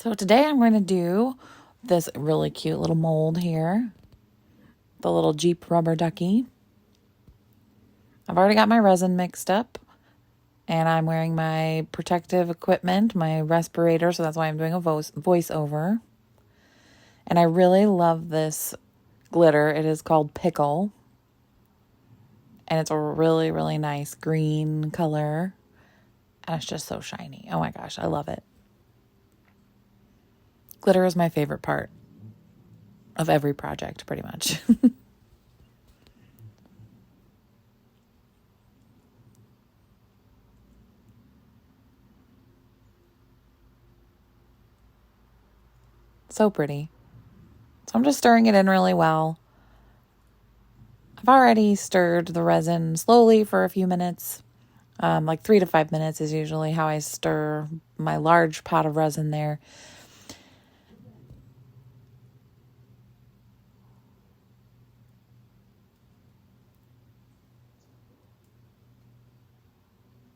So today I'm going to do this really cute little mold here. The little Jeep rubber ducky. I've already got my resin mixed up. And I'm wearing my protective equipment, my respirator, so that's why I'm doing a voiceover. And I really love this glitter. It is called Pickle. And it's a really, really nice green color. And it's just so shiny. Oh my gosh, I love it. Glitter is my favorite part of every project, pretty much. So pretty. So I'm just stirring it in really well. I've already stirred the resin slowly for a few minutes. Like 3 to 5 minutes is usually how I stir my large pot of resin there.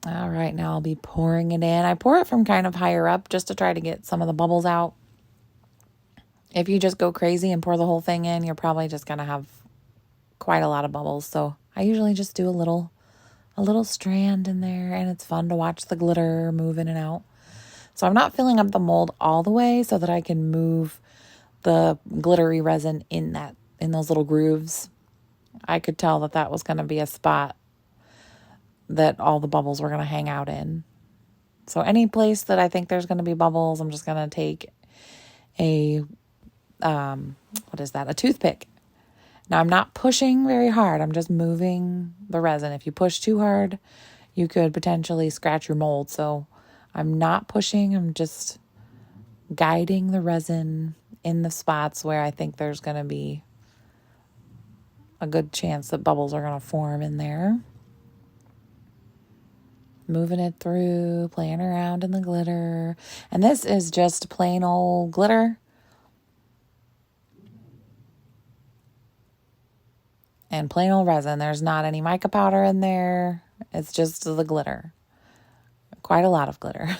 All right, now I'll be pouring it in. I pour it from kind of higher up just to try to get some of the bubbles out. If you just go crazy and pour the whole thing in, you're probably just going to have quite a lot of bubbles. So I usually just do a little strand in there, and it's fun to watch the glitter move in and out. So I'm not filling up the mold all the way so that I can move the glittery resin in those little grooves. I could tell that was going to be a spot that all the bubbles were going to hang out in. So any place that I think there's going to be bubbles, I'm just going to take a toothpick. Now I'm not pushing very hard. I'm just moving the resin. If you push too hard, you could potentially scratch your mold. So I'm not pushing. I'm just guiding the resin in the spots where I think there's going to be a good chance that bubbles are going to form in there. Moving it through, playing around in the glitter. And this is just plain old glitter. And plain old resin. There's not any mica powder in there. It's just the glitter. Quite a lot of glitter.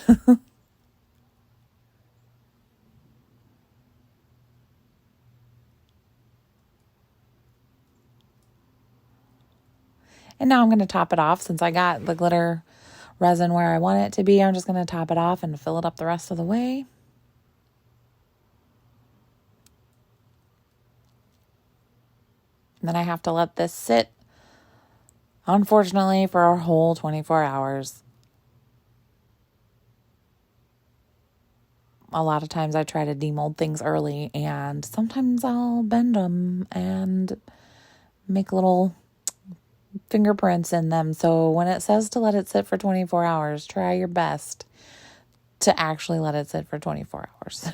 And now I'm going to top it off. Since I got the glitter resin where I want it to be, I'm just going to top it off and fill it up the rest of the way. And then I have to let this sit, unfortunately, for a whole 24 hours. A lot of times I try to demold things early, and sometimes I'll bend them and make little fingerprints in them. So when it says to let it sit for 24 hours, try your best to actually let it sit for 24 hours.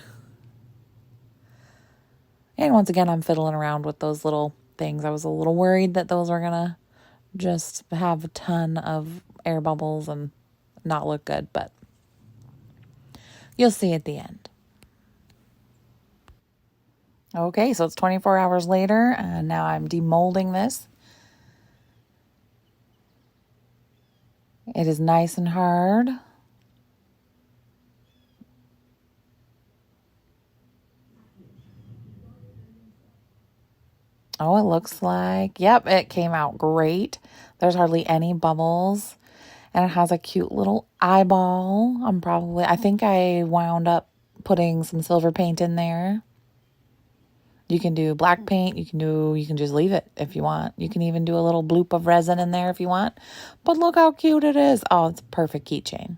And once again, I'm fiddling around with those little things. I was a little worried that those were going to just have a ton of air bubbles and not look good, but you'll see at the end. Okay, so it's 24 hours later, and now I'm demolding this. It is nice and hard. Oh, it looks like, yep, it came out great. There's hardly any bubbles, and it has a cute little eyeball. I think I wound up putting some silver paint in there. You can do black paint. You can just leave it if you want. You can even do a little bloop of resin in there if you want. But look how cute it is. Oh, it's a perfect keychain.